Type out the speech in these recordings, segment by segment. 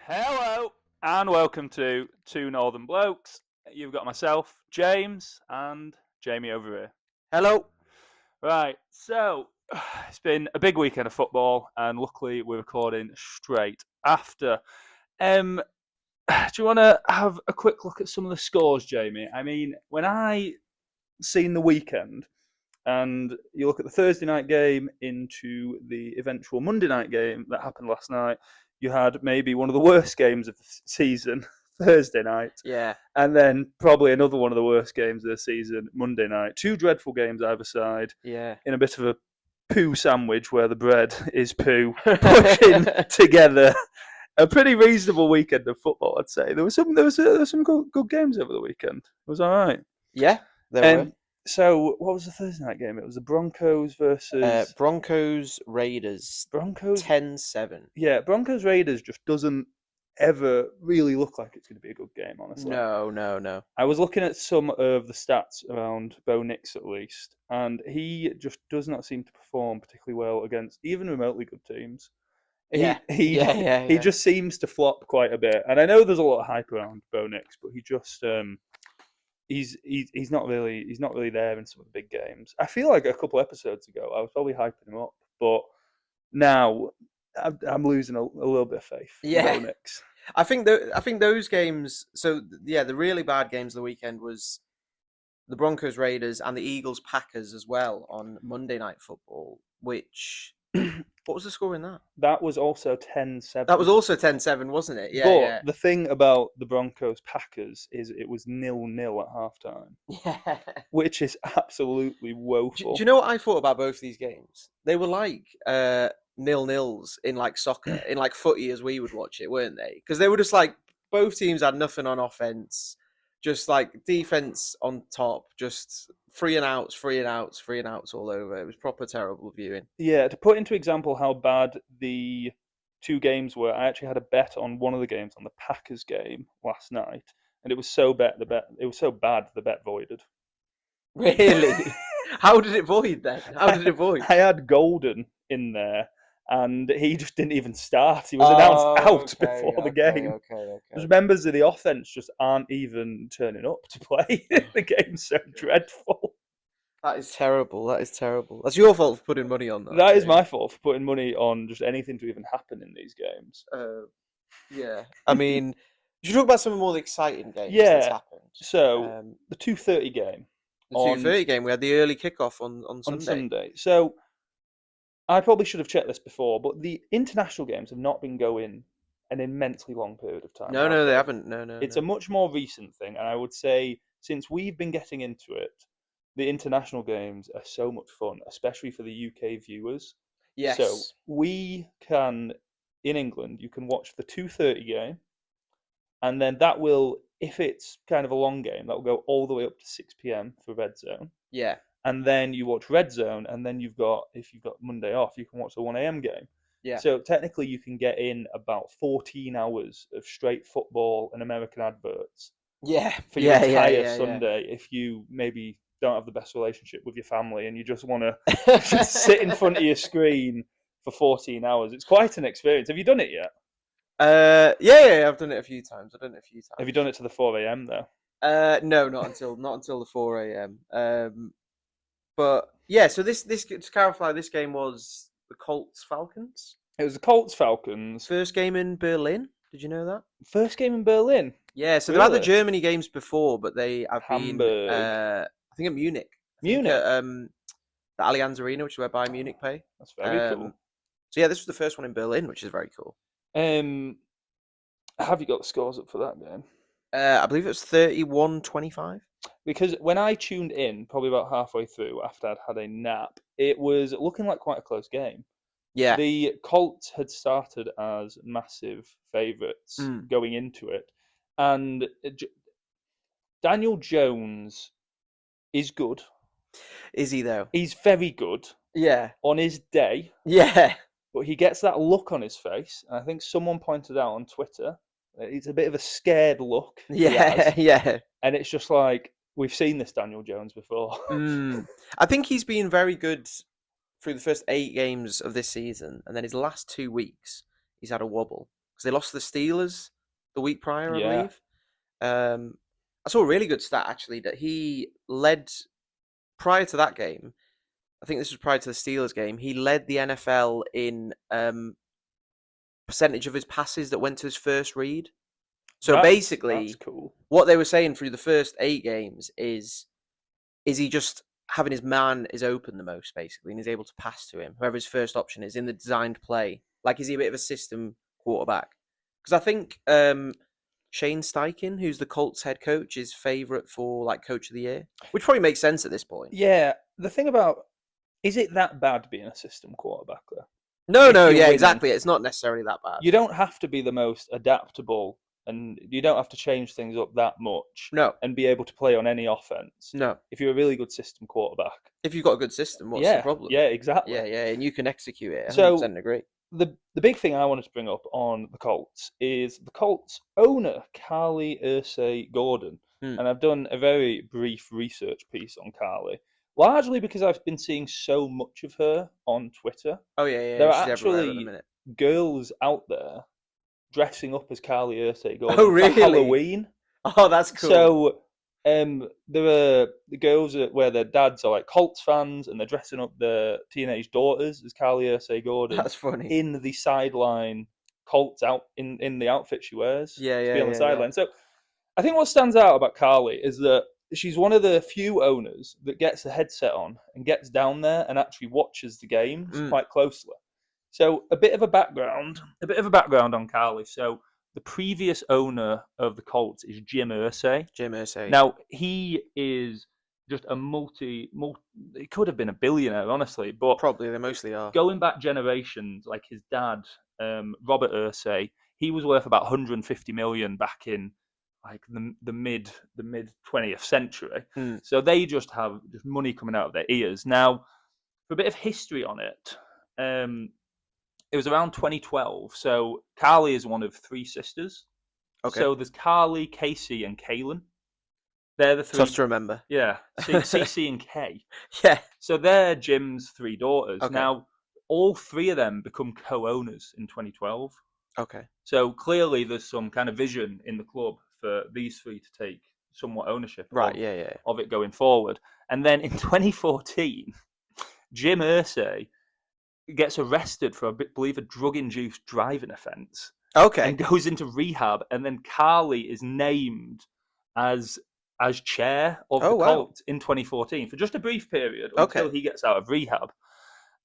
Hello and welcome to Two Northern Blokes. You've got myself, James, and Jamie over here. Hello. Right, so it's been a big weekend of football, and luckily we're recording straight after. Do you want to have a quick look at some of the scores, Jamie? I mean, when I seen the weekend, and you look at the Thursday night game into the eventual Monday night game that happened last night, you had maybe one of the worst games of the season Thursday night. Yeah. And then probably another one of the worst games of the season Monday night. Two dreadful games either side. Yeah. In a bit of a poo sandwich where the bread is poo, pushing together. A pretty reasonable weekend of football, I'd say. There was some good games over the weekend. It was all right. Yeah, there were. So, what was the Thursday night game? It was the Broncos versus... Broncos Raiders. Broncos? 10-7. Yeah, Broncos Raiders just doesn't ever really look like it's going to be a good game, honestly. No. I was looking at some of the stats around Bo Nix, at least, and he just does not seem to perform particularly well against even remotely good teams. He just seems to flop quite a bit. And I know there's a lot of hype around Bo Nix, but he just... He's not really there in some of the big games. I feel like a couple episodes ago I was probably hyping him up, but now I'm losing a little bit of faith. Yeah. In Bo Nix. I think those games. So yeah, the really bad games of the weekend was the Broncos Raiders and the Eagles Packers as well on Monday Night Football. Which what was the score in that? That was also 10-7. That was also 10-7, wasn't it? Yeah. But the thing about the Broncos Packers is it was 0-0 at halftime. Yeah. Which is absolutely woeful. Do you know what I thought about both these games? They were like 0-0s in like soccer, in like footy as we would watch it, weren't they? Because they were just like both teams had nothing on offense, just like defense on top, just free and outs all over. It was proper terrible viewing. Yeah, to put into example how bad the two games were, I actually had a bet on one of the games on the Packers game last night, and it was so bad the bet voided. Really? How did it void then? I had Golden in there, and he just didn't even start. He was announced out before the game. Okay. Because members of the offense just aren't even turning up to play. The game's so dreadful. That is terrible. That's your fault for putting money on that. That is my fault for putting money on just anything to even happen in these games. Yeah. I mean, did you talk about some more of the exciting games that's happened? So, the 2:30 game. The 2:30 game, we had the early kickoff on Sunday. So, I probably should have checked this before, but the international games have not been going an immensely long period of time. No, they haven't. No. It's a much more recent thing, and I would say since we've been getting into it, the international games are so much fun, especially for the UK viewers. Yes. So we can, in England, you can watch the 2:30 game, and then that will, if it's kind of a long game, that will go all the way up to 6 p.m. for Red Zone. Yeah. And then you watch Red Zone, and then if you've got Monday off, you can watch the 1 a.m. game. Yeah. So technically, you can get in about 14 hours of straight football and American adverts. Yeah. For your entire Sunday, if you maybe don't have the best relationship with your family and you just want to just sit in front of your screen for 14 hours. It's quite an experience. Have you done it yet? Yeah, I've done it a few times. Have you done it to the 4 a.m. though? No, not until the 4 a.m. But yeah, so this to clarify, this game was the Colts Falcons. It was the Colts Falcons. First game in Berlin. Did you know that? First game in Berlin. Yeah, so they've had the Germany games before, but they have Hamburg. Been. I think at Munich. At, the Allianz Arena, which is where Bayern Munich play. That's very cool. So yeah, this was the first one in Berlin, which is very cool. Have you got the scores up for that game? I believe it was 31-25. Because when I tuned in, probably about halfway through after I'd had a nap, it was looking like quite a close game. Yeah. The Colts had started as massive favourites going into it. And Daniel Jones is good. Is he, though? He's very good. Yeah. On his day. Yeah. But he gets that look on his face. And I think someone pointed out on Twitter, it's a bit of a scared look. Yeah. And it's just like, we've seen this Daniel Jones before. I think he's been very good through the first 8 games of this season. And then his last 2 weeks, he's had a wobble. because they lost to the Steelers the week prior, I Yeah. believe. I saw a really good stat, actually, that he led, prior to that game, I think this was prior to the Steelers game, he led the NFL in percentage of his passes that went to his first read. So basically, that's cool. What they were saying through the first 8 games is he just having his man is open the most, basically, and he's able to pass to him, whoever his first option is, in the designed play. Like, is he a bit of a system quarterback? Because I think Shane Steichen, who's the Colts head coach, is favourite for, like, Coach of the Year, which probably makes sense at this point. Yeah, the thing about, is it that bad being a system quarterback, though? No, yeah, exactly. It's not necessarily that bad. You don't have to be the most adaptable, and you don't have to change things up that much. No. And be able to play on any offense. No. If you're a really good system quarterback. If you've got a good system, what's the problem? Yeah, exactly. Yeah, and you can execute it. 100% so, agree. The big thing I wanted to bring up on the Colts is the Colts owner, Carly Irsay Gordon. And I've done a very brief research piece on Carly, largely because I've been seeing so much of her on Twitter. Oh, yeah. There are actually girls out there dressing up as Carly Irsay Gordon for Halloween. Oh, that's cool. So there are the girls where their dads are like Colts fans, and they're dressing up their teenage daughters as Carly Irsay Gordon. That's funny. In the sideline Colts out in the outfit she wears. Yeah, to be on the sideline. So I think what stands out about Carly is that she's one of the few owners that gets a headset on and gets down there and actually watches the games quite closely. So a bit of a background on Carly. So the previous owner of the Colts is Jim Irsay. Now, he is just a he could have been a billionaire, honestly, but probably they mostly are. Going back generations, like his dad, Robert Irsay, he was worth about 150 million back in like the mid 20th century. So they just have money coming out of their ears. Now, for a bit of history on it, it was around 2012. So Carly is one of 3 sisters. Okay. So there's Carly, Casey, and Kaylin. They're the 3. Tough to remember. Yeah. CC and K. Yeah. So they're Jim's 3 daughters. Okay. Now, all 3 of them become co-owners in 2012. Okay. So clearly there's some kind of vision in the club for these 3 to take somewhat ownership of it going forward. And then in 2014, Jim Irsay gets arrested for, I believe, a drug-induced driving offence. Okay. And goes into rehab. And then Carly is named as chair of the Colts in 2014 for just a brief period until he gets out of rehab.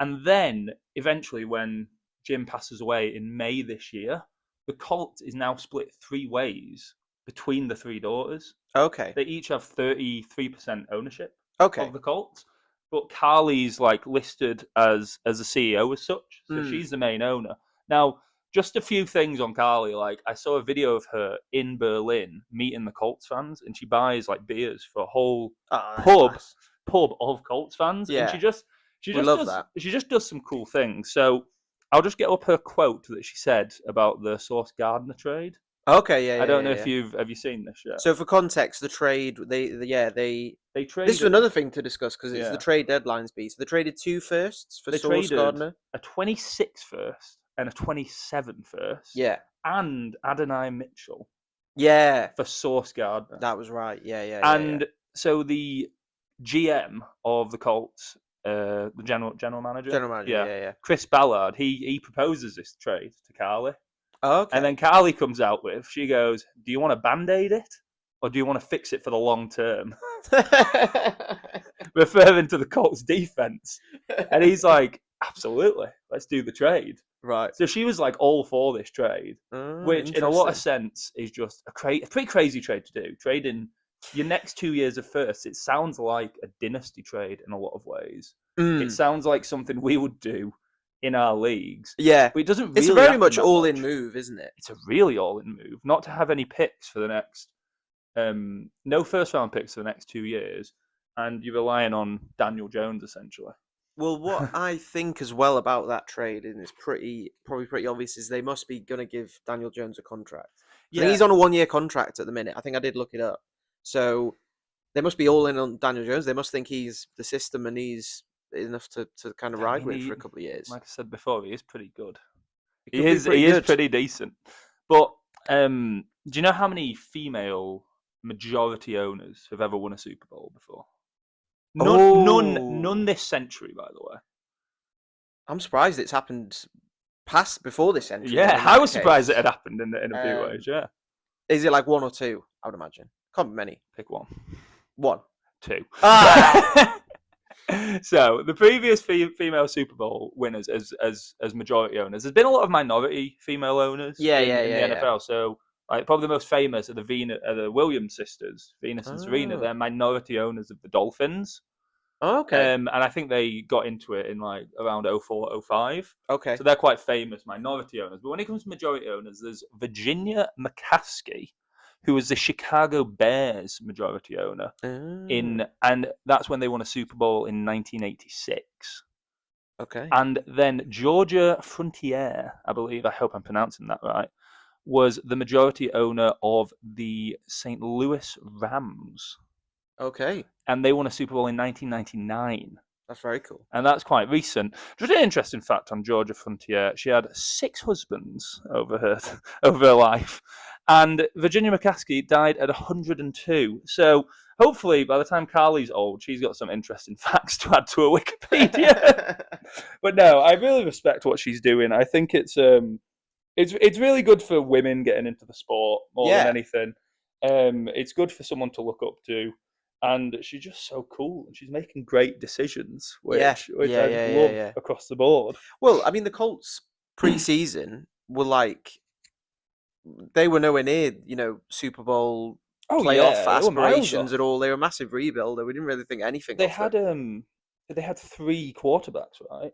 And then, eventually, when Jim passes away in May this year, the Colts is now split 3 ways between the 3 daughters. Okay. They each have 33% ownership of the Colts. But Carly's like listed as a CEO as such, so she's the main owner. Now, just a few things on Carly. Like, I saw a video of her in Berlin meeting the Colts fans, and she buys like beers for a whole pub of Colts fans. Yeah, and she just does some cool things. So I'll just get up her quote that she said about the Sauce Gardner trade. Okay, I don't know if have you seen this yet. So for context, the trade they traded. This is another thing to discuss because it's the trade deadlines beat. So they traded 2 firsts for Sauce Gardner, a 26 first and a 27 first. Yeah, and Adonai Mitchell. Yeah, for Sauce Gardner. That was right. Yeah. And so the GM of the Colts, the general manager, yeah, Chris Ballard, he proposes this trade to Carly. Oh, okay. And then Carly comes out with, she goes, do you want to Band-Aid it? Or do you want to fix it for the long term? Referring to the Colts defense. And he's like, absolutely, let's do the trade. Right. So she was like all for this trade, which in a lot of sense is just a pretty crazy trade to do. Trading your next 2 years of first, it sounds like a dynasty trade in a lot of ways. It sounds like something we would do in our leagues. Yeah. But it doesn't really It's a very much all-in move, isn't it? It's a really all-in move. Not to have any picks for the next... no first-round picks for the next 2 years, and you're relying on Daniel Jones, essentially. Well, what I think as well about that trade, and it's probably pretty obvious, is they must be going to give Daniel Jones a contract. Yeah. I think he's on a 1-year contract at the minute. I think I did look it up. So they must be all in on Daniel Jones. They must think he's the system and he's enough to kind of ride with for a couple of years. Like I said before, he is pretty good. He is pretty decent. But do you know how many female majority owners have ever won a Super Bowl before? None this century, by the way. I'm surprised it's happened before this century. Yeah, I was surprised it had happened in a few ways. Yeah. Is it like one or two? I would imagine. Can't be many. Pick one. One. Two. Ah! So the previous female Super Bowl winners as majority owners, there's been a lot of minority female owners in the NFL. So like probably the most famous are the Williams sisters, Venus and Serena. They're minority owners of the Dolphins. Oh, okay. And I think they got into it in like around 04, 05. Okay. So they're quite famous minority owners. But when it comes to majority owners, there's Virginia McCaskey, who was the Chicago Bears majority owner and that's when they won a Super Bowl in 1986. Okay. And then Georgia Frontier, I believe, I hope I'm pronouncing that right, was the majority owner of the St. Louis Rams. Okay. And they won a Super Bowl in 1999. That's very cool. And that's quite recent. Just an interesting fact on Georgia Frontier. She had 6 husbands over her life. And Virginia McCaskey died at 102. So hopefully by the time Carly's old, she's got some interesting facts to add to her Wikipedia. But no, I really respect what she's doing. I think it's really good for women getting into the sport more than anything. It's good for someone to look up to. And she's just so cool, and she's making great decisions, which I love across the board. Well, I mean, the Colts pre-season were like, they were nowhere near, Super Bowl playoff aspirations at all. They were a massive rebuild. We didn't really think anything. They had 3 quarterbacks, right?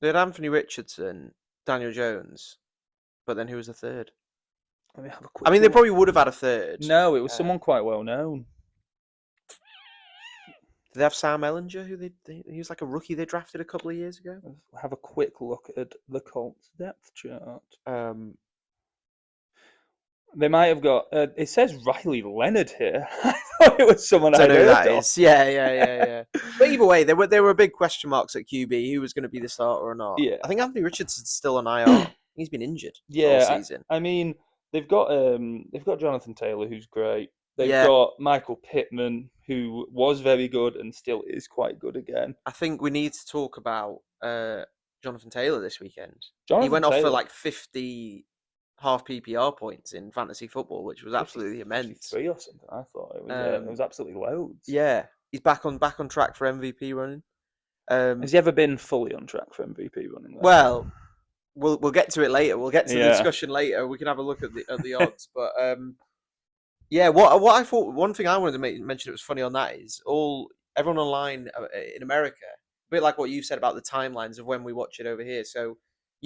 They had Anthony Richardson, Daniel Jones, but then who was the third? I mean, they probably would have had a third. No, it was someone quite well known. Did they have Sam Ellinger, he was like a rookie they drafted a couple of years ago? Let's have a quick look at the Colts depth chart. They might have got. It says Riley Leonard here. I thought it was someone I know that is. Yeah. But either way, there were big question marks at QB. Who was going to be the starter or not? Yeah. I think Anthony Richardson's still on IR. He's been injured all season. I mean, they've got Jonathan Taylor, who's great. They've got Michael Pittman, who was very good and still is quite good again. I think we need to talk about Jonathan Taylor this weekend. He went off for like 50 half PPR points in fantasy football, which was absolutely immense. 53 or something, I thought. It was absolutely loads. Yeah. He's back on track for MVP running. Has he ever been fully on track for MVP running? Well, we'll get to it later. We'll get to the discussion later. We can have a look at the odds, but what I thought, one thing I wanted to mention that was funny on that is everyone online in America, a bit like what you said about the timelines of when we watch it over here. So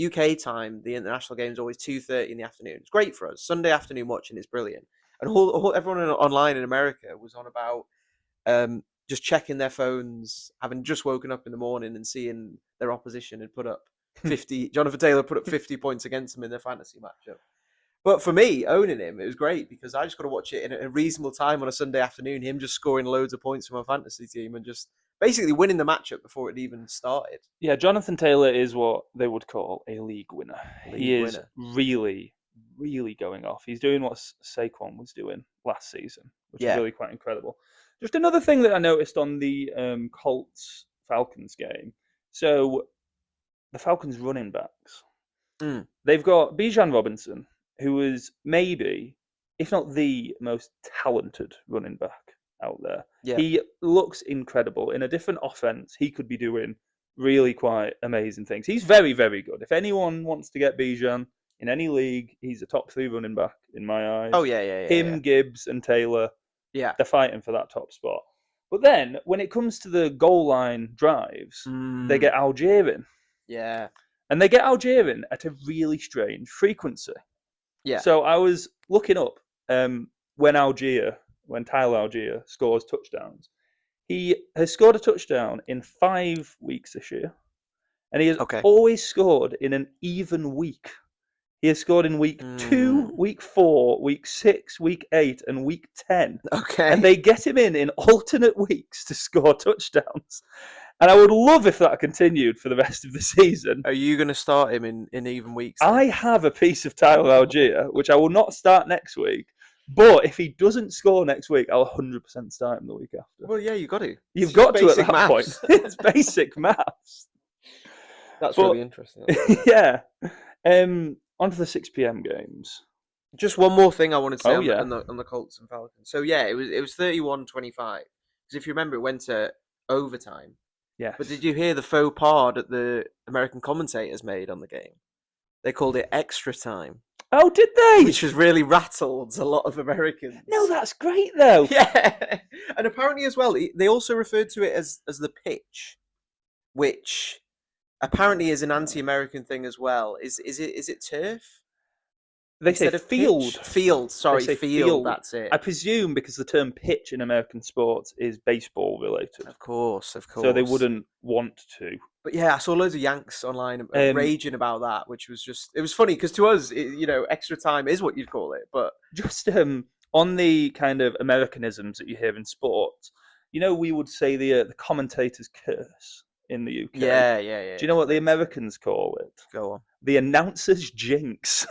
UK time, the international game is always 2:30 in the afternoon. It's great for us. Sunday afternoon watching is brilliant. And everyone online in America was on about just checking their phones, having just woken up in the morning and seeing their opposition had put up 50. Jonathan Taylor put up 50 points against them in their fantasy matchup. But for me, owning him, it was great because I just got to watch it in a reasonable time on a Sunday afternoon, him just scoring loads of points for my fantasy team and just basically winning the matchup before it even started. Yeah, Jonathan Taylor is what they would call a league winner. He is really, really going off. He's doing what Saquon was doing last season, which is really quite incredible. Just another thing that I noticed on the Colts-Falcons game. So the Falcons running backs, they've got Bijan Robinson, who is maybe, if not the most talented running back out there. Yeah. He looks incredible. In a different offense, he could be doing really quite amazing things. He's very, very good. If anyone wants to get Bijan in any league, he's a top 3 running back in my eyes. Oh, yeah. Him, Gibbs, and Taylor, they're fighting for that top spot. But then, when it comes to the goal line drives, they get Allgeier in. Yeah. And they get Allgeier in at a really strange frequency. Yeah. So I was looking up when Tyler Allgeier scores touchdowns. He has scored a touchdown in 5 weeks this year. And he has always scored in an even week. He has scored in week 2, week 4, week 6, week 8, and week 10. Okay. And they get him in alternate weeks to score touchdowns. And I would love if that continued for the rest of the season. Are you going to start him in even weeks? I have a piece of Tyler Allgeier, which I will not start next week. But if he doesn't score next week, I'll 100% start him the week after. Well, yeah, you've got to. You've got to at that point. It's basic maths. That's really interesting. Yeah. On to the 6 p.m. games. Just one more thing I wanted to say on the Colts and Falcons. So yeah, it was 31-25. Because if you remember, it went to overtime. Yeah. But did you hear the faux pas that the American commentators made on the game? They called it extra time. Oh, did they? Which has really rattled a lot of Americans. No, that's great though. Yeah. And apparently as well, they also referred to it as the pitch, which apparently is an anti-American thing as well. Is it turf? They say field. Field, sorry, field. That's it. I presume because the term pitch in American sports is baseball related. Of course. So they wouldn't want to. But yeah, I saw loads of Yanks online raging about that, which was it was funny because to us, extra time is what you'd call it. But just on the kind of Americanisms that you hear in sports, we would say the commentator's curse in the UK. Yeah. Do you know what the Americans call it? Go on. The announcer's jinx.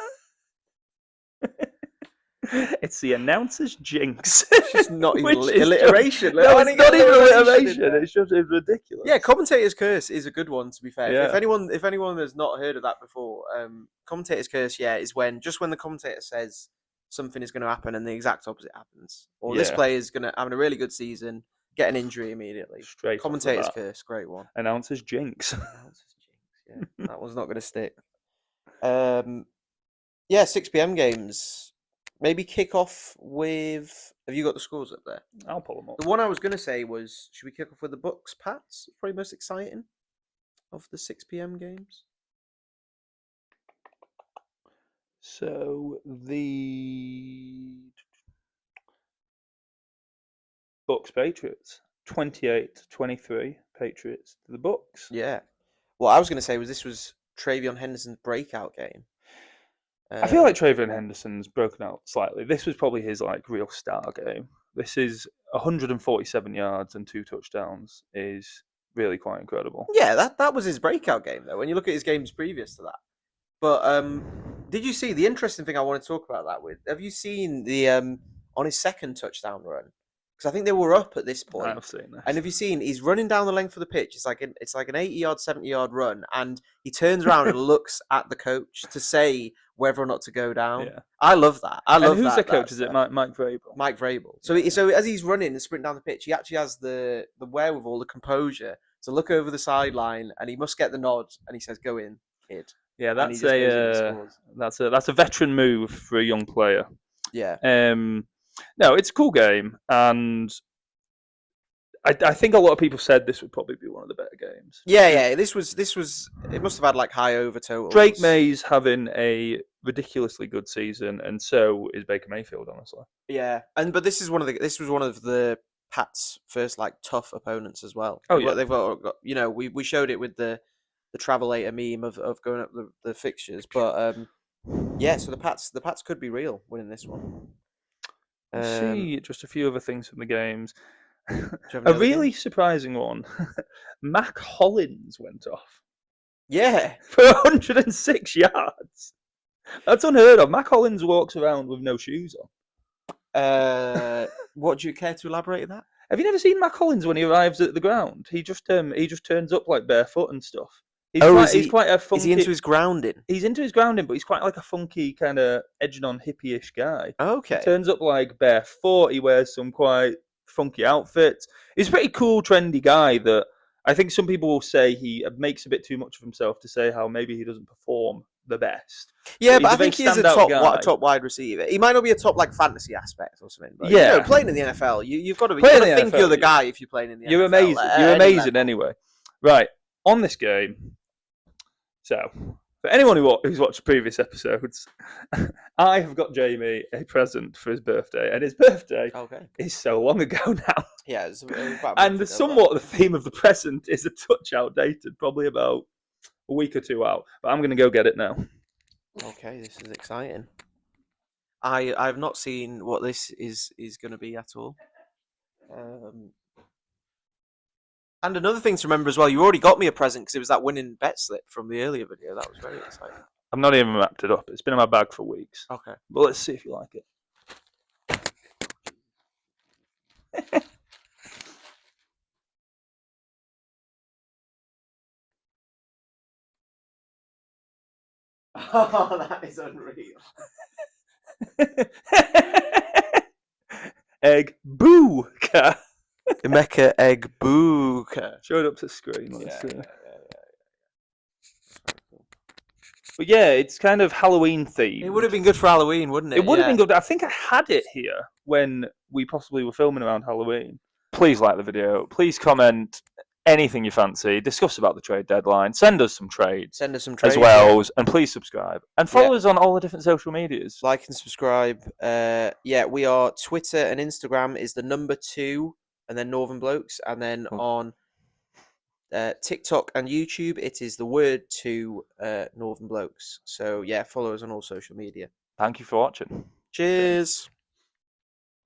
It's the announcer's jinx. It's just not even alliteration. No, it's not even alliteration. It's just ridiculous. Yeah, commentator's curse is a good one, to be fair. Yeah. If anyone has not heard of that before, commentator's curse, is when the commentator says something is going to happen and the exact opposite happens. Or this player is going to have a really good season, get an injury immediately. Straight commentator's curse, great one. Announcer's jinx. Yeah, that one's not going to stick. 6 p.m. games. Maybe kick off with. Have you got the scores up there? I'll pull them up. The one I was going to say was, should we kick off with the Bucks Pats? Probably most exciting of the 6 p.m. games. So the Bucks Patriots 28-23. Patriots to the Bucks. Yeah. What I was going to say was this was TreVeyon Henderson's breakout game. I feel like TreVeyon Henderson's broken out slightly. This was probably his real star game. This is 147 yards and 2 touchdowns is really quite incredible. Yeah, that was his breakout game though. When you look at his games previous to that. But did you see the interesting thing I want to talk about that with? Have you seen the on his second touchdown run? Because I think they were up at this point. I've seen this. And have you seen? He's running down the length of the pitch. It's like an 80-yard, 70-yard run, and he turns around and looks at the coach to say whether or not to go down. Yeah. I love that. I love that. Who's the coach? Is it Mike Vrabel? Mike Vrabel. So as he's running and sprinting down the pitch, he actually has the wherewithal, the composure to look over the sideline, and he must get the nod, and he says, "Go in, kid." Yeah, that's a veteran move for a young player. Yeah. No, it's a cool game, and I think a lot of people said this would probably be one of the better games. Yeah. This was. It must have had high over totals. Drake May's having a ridiculously good season, and so is Baker Mayfield, honestly. Yeah, but this was one of the Pats' first tough opponents as well. Oh yeah, they've got we showed it with the Travelator meme of going up the fixtures, but so the Pats could be real winning this one. See just a few other things from the games. A really surprising one. Mack Hollins went off. Yeah. For 106 yards. That's unheard of. Mack Hollins walks around with no shoes on. What do you care to elaborate on that? Have you never seen Mack Hollins when he arrives at the ground? He just turns up barefoot and stuff. He's quite a funky. Is he into his grounding? He's into his grounding, but he's quite a funky kind of edging on hippie-ish guy. Okay. He turns up barefoot. He wears some quite funky outfits. He's a pretty cool, trendy guy that I think some people will say he makes a bit too much of himself to say how maybe he doesn't perform the best. Yeah, but I think he's a top wide receiver. He might not be a top fantasy aspect or something. But, playing in the NFL, you've got to think you're the guy if you're playing in the NFL. You're amazing. You're amazing anyway. Right, on this game. So, for anyone who's watched previous episodes, I have got Jamie a present for his birthday, and his birthday is so long ago now. Yeah, and somewhat the theme of the present is a touch outdated, probably about a week or two out. But I'm going to go get it now. Okay, this is exciting. I've not seen what this is going to be at all. And another thing to remember as well, you already got me a present because it was that winning bet slip from the earlier video. That was very exciting. I've not even wrapped it up. It's been in my bag for weeks. Okay. But let's see if you like it. Oh, that is unreal. Egg booka. Mecca egg booka. Show it up to screen. Let's see. Yeah. But yeah, it's kind of Halloween themed. It would have been good for Halloween, wouldn't it? It would have been good. I think I had it here when we possibly were filming around Halloween. Please like the video. Please comment anything you fancy. Discuss about the trade deadline. Send us some trades. As well. And please subscribe. And follow us on all the different social medias. Like and subscribe. We are Twitter and Instagram is the number 2 and then Northern Blokes. And then on TikTok and YouTube, it is the word 2 Northern Blokes. So yeah, follow us on all social media. Thank you for watching. Cheers.